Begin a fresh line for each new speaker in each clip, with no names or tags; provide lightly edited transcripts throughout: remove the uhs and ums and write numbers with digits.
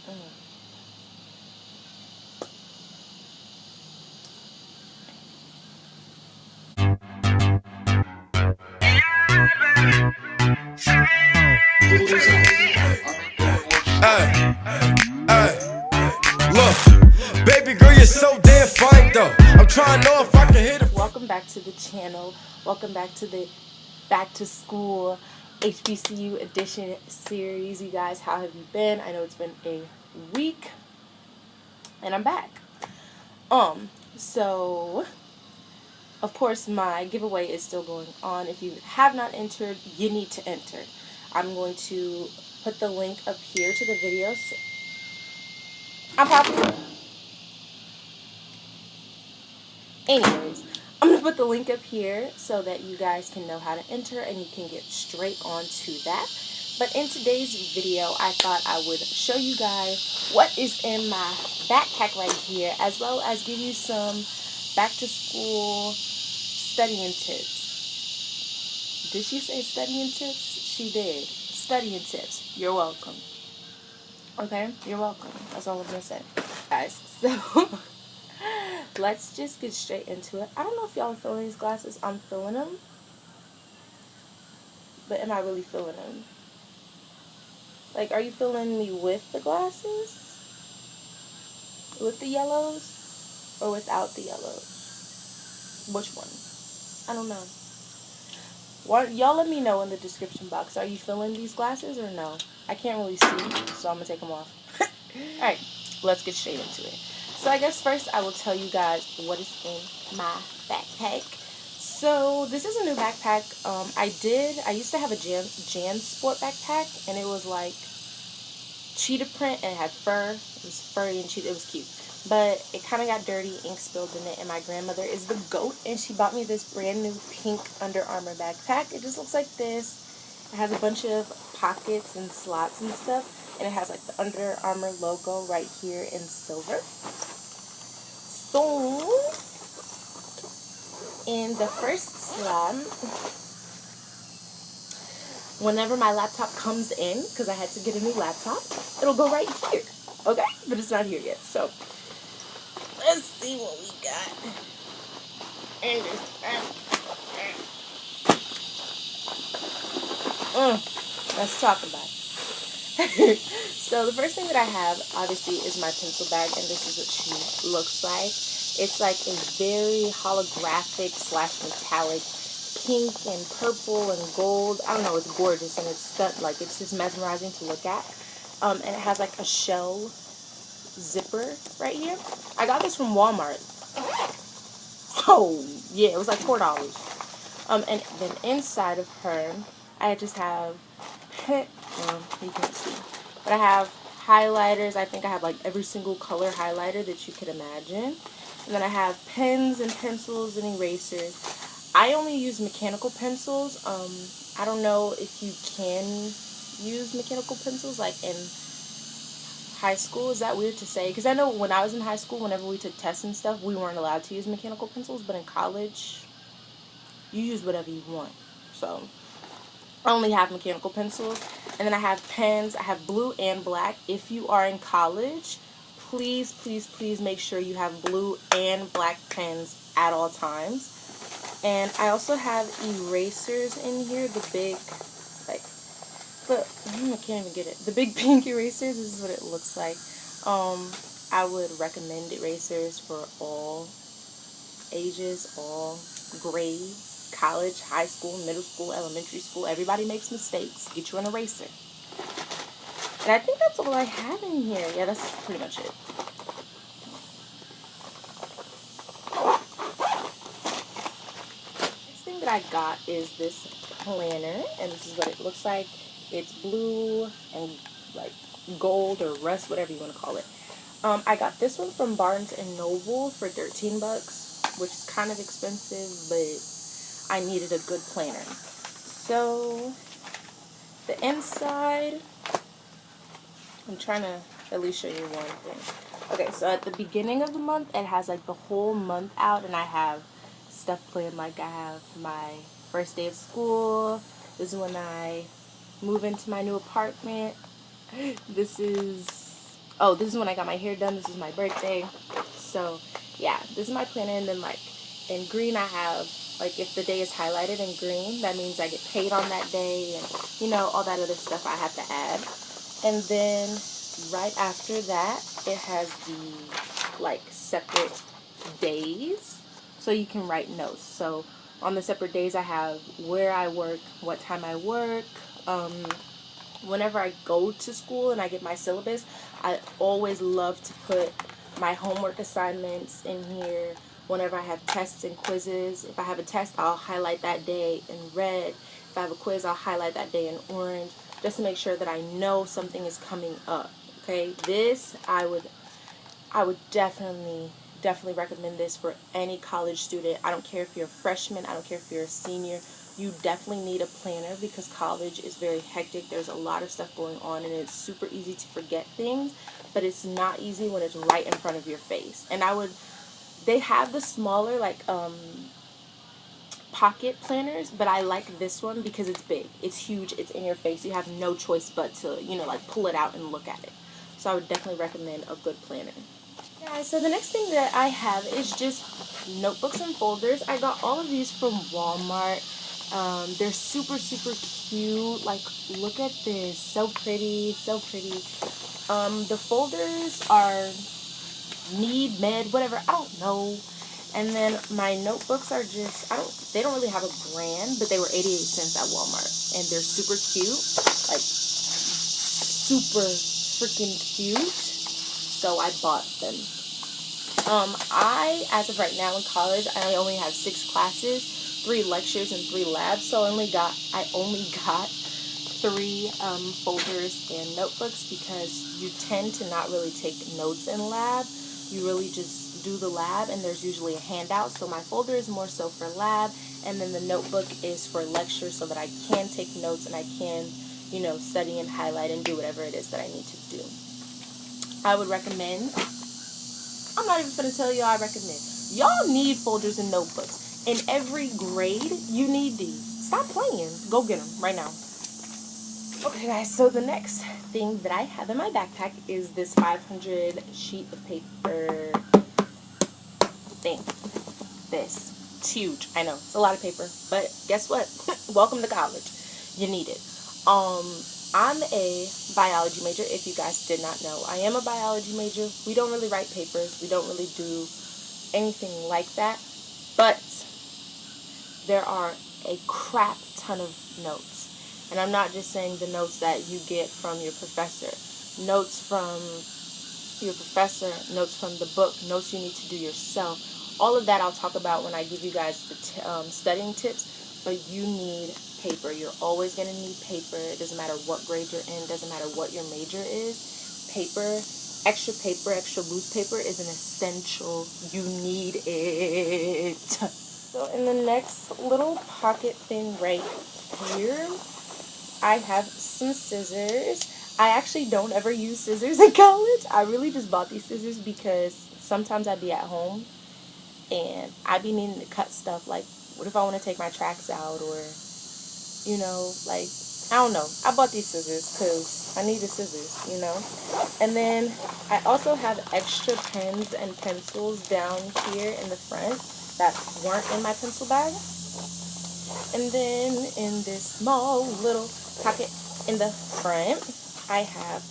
Look, baby girl, you're so damn fine though. I'm trying to know if I can hit it.
Welcome back to the channel. Welcome back to the Back to School HBCU edition series. You guys, how have you been? I know it's been a week, and I'm back. So of course my giveaway is still going on. If you have not entered, you need to enter. I'm going to put the link up here to the video. So I'm popular. Anyways, I'm going to put the link up here so that you guys can know how to enter and you can get straight on to that. But in today's video, I thought I would show you guys what is in my backpack right here, as well as give you some back to school studying tips. Did she say studying tips? She did. Studying tips. You're welcome. Okay? You're welcome. That's all I'm going to say. Guys, so let's just get straight into it. I don't know if y'all are feeling these glasses. I'm feeling them. But am I really feeling them? Like, are you feeling me with the glasses? With the yellows? Or without the yellows? Which one? I don't know. Y'all let me know in the description box. Are you feeling these glasses or no? I can't really see, so I'm going to take them off. Alright, let's get straight into it. So I guess first I will tell you guys what is in my backpack. So this is a new backpack. I used to have a JanSport backpack, and it was like cheetah print and it had fur. It was furry and cheetah. It was cute. But it kind of got dirty, ink spilled in it, and my grandmother is the GOAT, and she bought me this brand new pink Under Armour backpack. It just looks like this. It has a bunch of pockets and slots and stuff, and it has like the Under Armour logo right here in silver. So, in the first slot, whenever my laptop comes in, because I had to get a new laptop, it'll go right here, okay? But it's not here yet, so let's see what we got. Let's talk about it. So the first thing that I have, obviously, is my pencil bag, and this is what she looks like. It's like a very holographic / metallic pink and purple and gold. I don't know, it's gorgeous, and it's like, it's just mesmerizing to look at. And it has like a shell zipper right here. I got this from Walmart. Oh yeah, it was like $4. And then inside of her, I just have you can't see, but I have highlighters. I think I have like every single color highlighter that you could imagine. And then I have pens and pencils and erasers. I only use mechanical pencils. I don't know if you can use mechanical pencils like in high school. Is that weird to say? Because I know when I was in high school, whenever we took tests and stuff, we weren't allowed to use mechanical pencils. But in college, you use whatever you want. So I only have mechanical pencils. And then I have pens. I have blue and black. If you are in college, please, please, please make sure you have blue and black pens at all times. And I also have erasers in here, the big, like, I can't even get it. The big pink erasers, this is what it looks like. I would recommend erasers for all ages, all grades, college, high school, middle school, elementary school. Everybody makes mistakes. Get you an eraser. And I think that's all I have in here. Yeah, that's pretty much it. Next thing that I got is this planner, and this is what it looks like. It's blue and like gold or rust, whatever you want to call it. I got this one from Barnes & Noble for $13, which is kind of expensive, but I needed a good planner. So the inside, I'm trying to at least show you one thing. Okay, so at the beginning of the month, it has like the whole month out, and I have stuff planned. Like I have my first day of school. This is when I move into my new apartment. This is Oh, this is when I got my hair done. This is my birthday. So, yeah, this is my planner. And then, like, in green, I have, like, if the day is highlighted in green, that means I get paid on that day and, you know, all that other stuff I have to add. And then right after that, it has the, like, separate days. So you can write notes. So on the separate days, I have where I work, what time I work, whenever I go to school and I get my syllabus, I always love to put my homework assignments in here. Whenever I have tests and quizzes, if I have a test, I'll highlight that day in red. If I have a quiz, I'll highlight that day in orange, just to make sure that I know something is coming up. Okay, this I would definitely recommend this for any college student. I don't care if you're a freshman, I don't care if you're a senior. You definitely need a planner because college is very hectic. There's a lot of stuff going on and it's super easy to forget things, but it's not easy when it's right in front of your face. And they have the smaller like pocket planners, but I like this one because it's big. It's huge. It's in your face. You have no choice but to, you know, like pull it out and look at it. So I would definitely recommend a good planner. Yeah, so the next thing that I have is just notebooks and folders. I got all of these from Walmart. They're super, super cute. Like, look at this. So pretty, so pretty. The folders are Need, Med, whatever. I don't know. And then my notebooks are just, they don't really have a brand, but they were 88 cents at Walmart. And they're super cute. Like, super freaking cute. So I bought them. As of right now in college, I only have 6 classes, 3 lectures, and 3 labs. So I only got 3 folders and notebooks because you tend to not really take notes in lab. You really just do the lab, and there's usually a handout. So my folder is more so for lab, and then the notebook is for lecture so that I can take notes and I can, you know, study and highlight and do whatever it is that I need to do. I would recommend, I'm not even going to tell you I recommend. Y'all need folders and notebooks. In every grade, you need these. Stop playing. Go get them right now. Okay, guys, so the next thing that I have in my backpack is this 500 sheet of paper thing. This. It's huge. I know. It's a lot of paper. But guess what? Welcome to college. You need it. I'm a biology major, if you guys did not know. I am a biology major. We don't really write papers. We don't really do anything like that. But there are a crap ton of notes. And I'm not just saying the notes that you get from your professor. Notes from your professor, notes from the book, notes you need to do yourself. All of that I'll talk about when I give you guys the studying tips. But you need paper. You're always going to need paper. It doesn't matter what grade you're in. It doesn't matter what your major is. Paper, extra loose paper is an essential. You need it. So in the next little pocket thing right here, I have some scissors. I actually don't ever use scissors in college. I really just bought these scissors because sometimes I'd be at home and I'd be needing to cut stuff. Like, what if I want to take my tracks out, or, you know, like, I don't know. I bought these scissors because I needed scissors, you know. And then I also have extra pens and pencils down here in the front that weren't in my pencil bag. And then in this small little pocket in the front, I have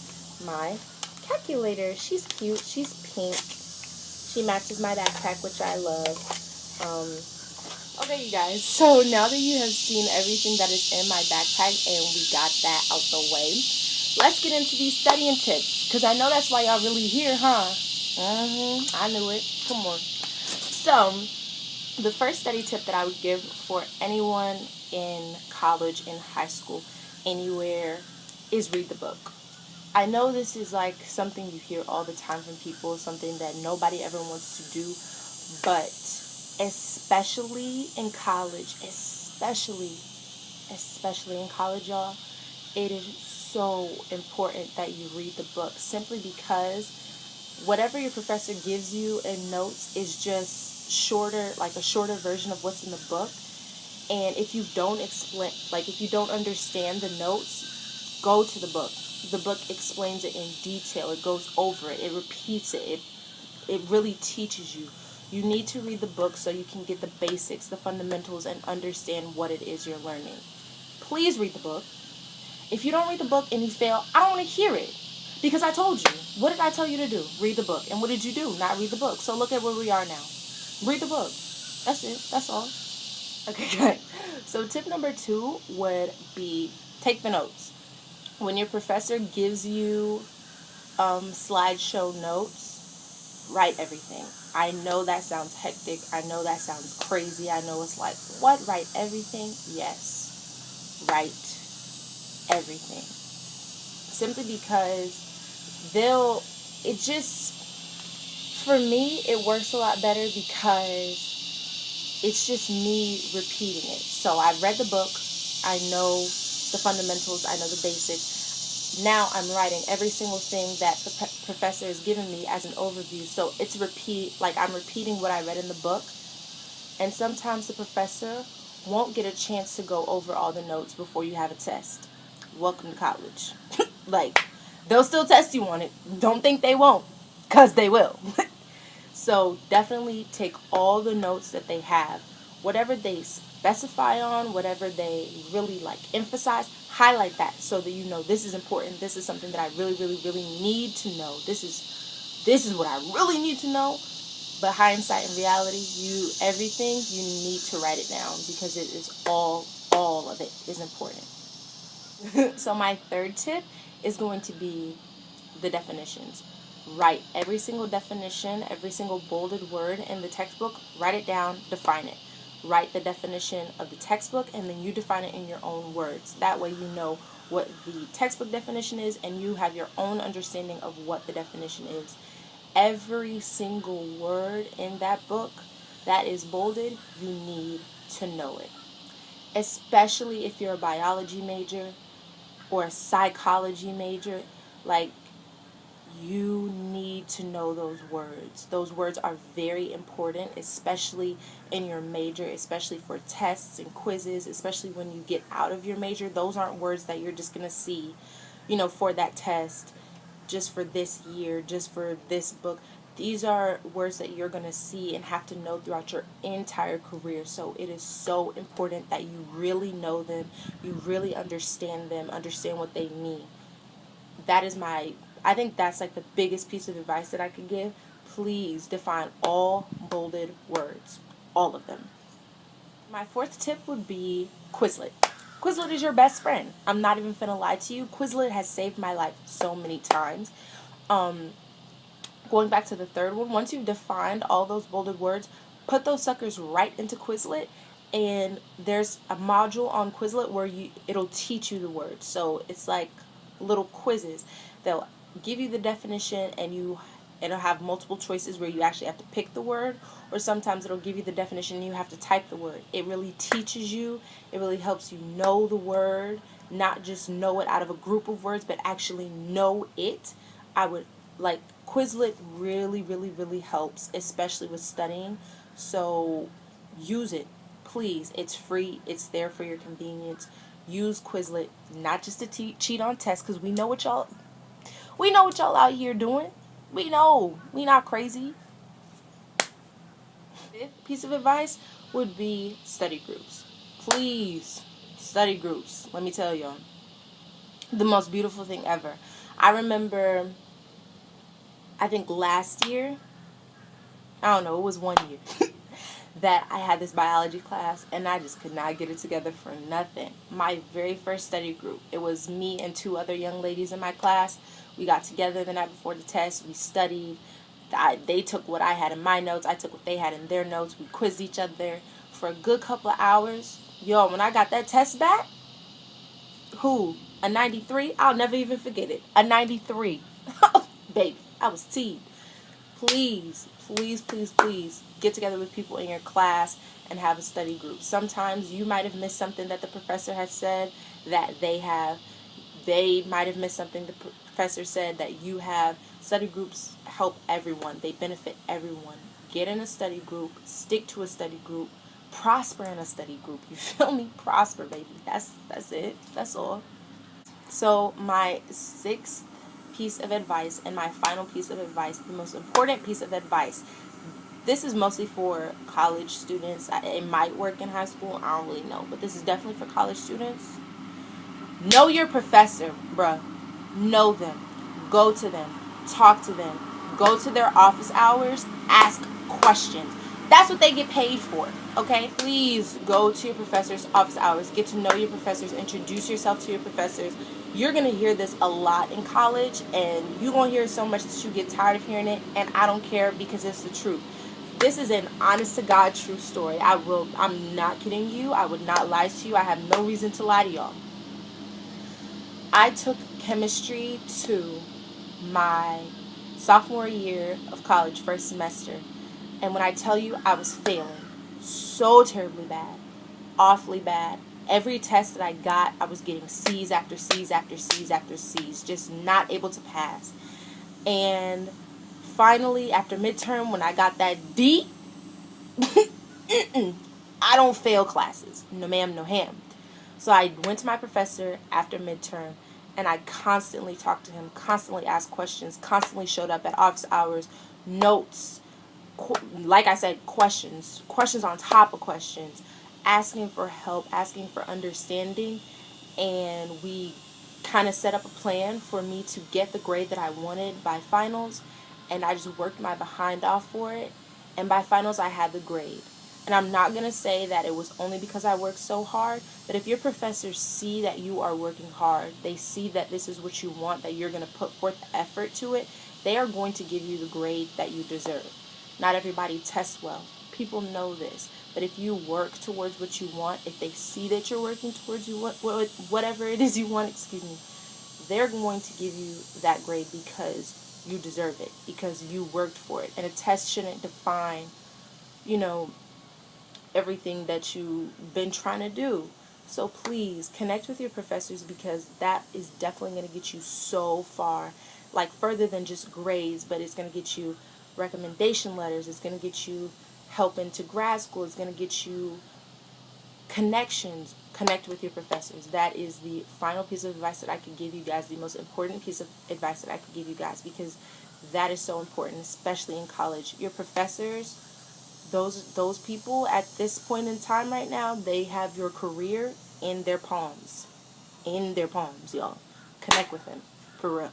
my calculator. She's cute. She's pink. She matches my backpack, which I love. Okay, you guys. So now that you have seen everything that is in my backpack and we got that out the way, let's get into these studying tips. Because I know that's why y'all really here, huh? I knew it. Come on. So, the first study tip that I would give for anyone in college, in high school, anywhere, is read the book. I know this is like something you hear all the time from people, something that nobody ever wants to do, but especially in college, especially in college, y'all, it is so important that you read the book, simply because whatever your professor gives you in notes is just shorter, like a shorter version of what's in the book. And if you don't explain, like if you don't understand the notes, go to the book. The book explains it in detail. It goes over it. It repeats it. It really teaches you. You need to read the book so you can get the basics, the fundamentals, and understand what it is you're learning. Please read the book. If you don't read the book and you fail, I don't want to hear it. Because I told you. What did I tell you to do? Read the book. And what did you do? Not read the book. So look at where we are now. Read the book. That's it. That's all. Okay, good. So tip number 2 would be take the notes. When your professor gives you slideshow notes, write everything. I know that sounds hectic. I know that sounds crazy. I know it's like, what? Write everything? Yes. Write everything. Simply because for me, it works a lot better because it's just me repeating it. So I read the book. I know the fundamentals. I know the basics. Now I'm writing every single thing that the professor has given me as an overview. So it's I'm repeating what I read in the book. And sometimes the professor won't get a chance to go over all the notes before you have a test. Welcome to college. They'll still test you on it. Don't think they won't, because they will. So definitely take all the notes that they have. Whatever they specify on, whatever they really emphasize, highlight that so that you know this is important. This is something that I really, really, really need to know. This is what I really need to know. But hindsight and reality, everything, you need to write it down because it is all of it is important. So my third tip is going to be the definitions. Write every single definition, every single bolded word in the textbook. Write it down, define it. Write the definition of the textbook, and then you define it in your own words. That way you know what the textbook definition is, and you have your own understanding of what the definition is. Every single word in that book that is bolded, you need to know it. Especially if you're a biology major or a psychology major, you need to know those words. Those words are very important, especially in your major, especially for tests and quizzes, especially when you get out of your major. Those aren't words that you're just going to see, for that test, just for this year, just for this book. These are words that you're going to see and have to know throughout your entire career. So it is so important that you really know them, you really understand them, understand what they mean. I think that's the biggest piece of advice that I could give. Please define all bolded words. All of them. My fourth tip would be Quizlet. Quizlet is your best friend. I'm not even finna lie to you. Quizlet has saved my life so many times. Going back to the third one, once you've defined all those bolded words, put those suckers right into Quizlet. And there's a module on Quizlet where it'll teach you the words. So it's like little quizzes. They'll give you the definition, and it'll have multiple choices where you actually have to pick the word, or sometimes it'll give you the definition and you have to type the word. It really teaches you. It really helps you know the word, not just know it out of a group of words, but actually know it. Quizlet really, really, really helps, especially with studying. So use it, please. It's free. It's there for your convenience. Use Quizlet, not just to cheat on tests, because we know what y'all out here doing. We know. We not crazy. Fifth piece of advice would be study groups. Please, study groups. Let me tell y'all. The most beautiful thing ever. I remember, I think last year, I don't know, it was one year, that I had this biology class, and I just could not get it together for nothing. My very first study group, it was me and 2 other young ladies in my class. We got together the night before the test. We studied. They took what I had in my notes. I took what they had in their notes. We quizzed each other for a good couple of hours. Yo, when I got that test back, a 93? I'll never even forget it. A 93. Baby, I was teed. Please, please, please, please get together with people in your class and have a study group. Sometimes you might have missed something that the professor has said that they have. They might have missed something the professor said that you have. Study groups help everyone. They benefit everyone. Get in a study group. Stick to a study group. Prosper in a study group. You feel me? Prosper, baby. That's it. That's all. So my sixth piece of advice and my final piece of advice, the most important piece of advice, this is mostly for college students. It might work in high school. I don't really know. But this is definitely for college students. Know your professor, bruh. Know them. Go to them. Talk to them. Go to their office hours. Ask questions. That's what they get paid for, okay? Please go to your professor's office hours. Get to know your professors. Introduce yourself to your professors. You're going to hear this a lot in college, and you're going to hear it so much that you get tired of hearing it, and I don't care because it's the truth. This is an honest-to-God true story. I'm not kidding you. I would not lie to you. I have no reason to lie to y'all. I took chemistry to my sophomore year of college, first semester. And when I tell you I was failing so terribly bad, awfully bad, every test that I got, I was getting C's after C's after C's after C's, just not able to pass. And finally, after midterm, when I got that D, I don't fail classes. No ma'am, no ham. So I went to my professor after midterm, and I constantly talked to him, constantly asked questions, constantly showed up at office hours, notes, like I said, questions on top of questions, asking for help, asking for understanding, and we kind of set up a plan for me to get the grade that I wanted by finals, and I just worked my behind off for it, and by finals I had the grade. And I'm not going to say that it was only because I worked so hard, but if your professors see that you are working hard, they see that this is what you want, that you're going to put forth the effort to it, they are going to give you the grade that you deserve. Not everybody tests well. People know this. But if you work towards what you want, if they see that you're working towards whatever it is you want, they're going to give you that grade because you deserve it, because you worked for it. And a test shouldn't define, everything that you've been trying to do. So please connect with your professors, because that is definitely going to get you so far, like further than just grades, but it's going to get you recommendation letters, it's going to get you help into grad school, it's going to get you connections. Connect with your professors. That is the final piece of advice that I could give you guys, the most important piece of advice that I could give you guys, because that is so important, especially in college. Your professors, those people at this point in time right now, they have your career in their palms. In their palms, y'all. Connect with them, for real.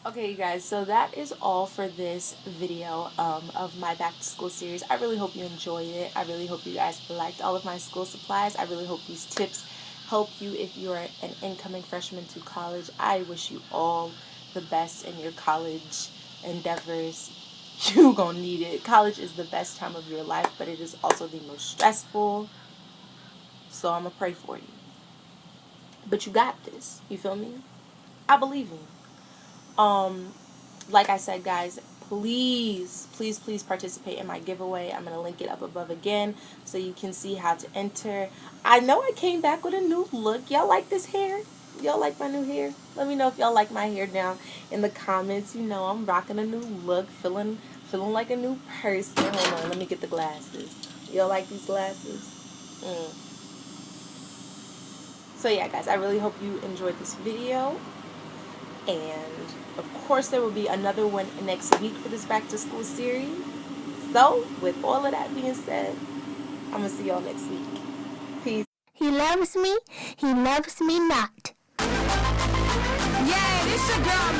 Okay, you guys, so that is all for this video of my back to school series. I really hope you enjoyed it. I really hope you guys liked all of my school supplies. I really hope these tips help you if you're an incoming freshman to college. I wish you all the best in your college endeavors. You're gonna need it. College is the best time of your life, but it is also the most stressful. So I'm gonna pray for you. But you got this. You feel me? I believe in you. Like I said, guys, please participate in my giveaway. I'm going to link it up above again so you can see how to enter. I know I came back with a new look. Y'all like this hair? Y'all like my new hair? Let me know if y'all like my hair down in the comments. I'm rocking a new look, feeling like a new person. Hold on, let me get the glasses. Y'all like these glasses? So yeah, guys, I really hope you enjoyed this video. And of course there will be another one next week for this back to school series. So with all of that being said, I'm going to see y'all next week. Peace.
He loves me not.
Yeah, this your girl, man.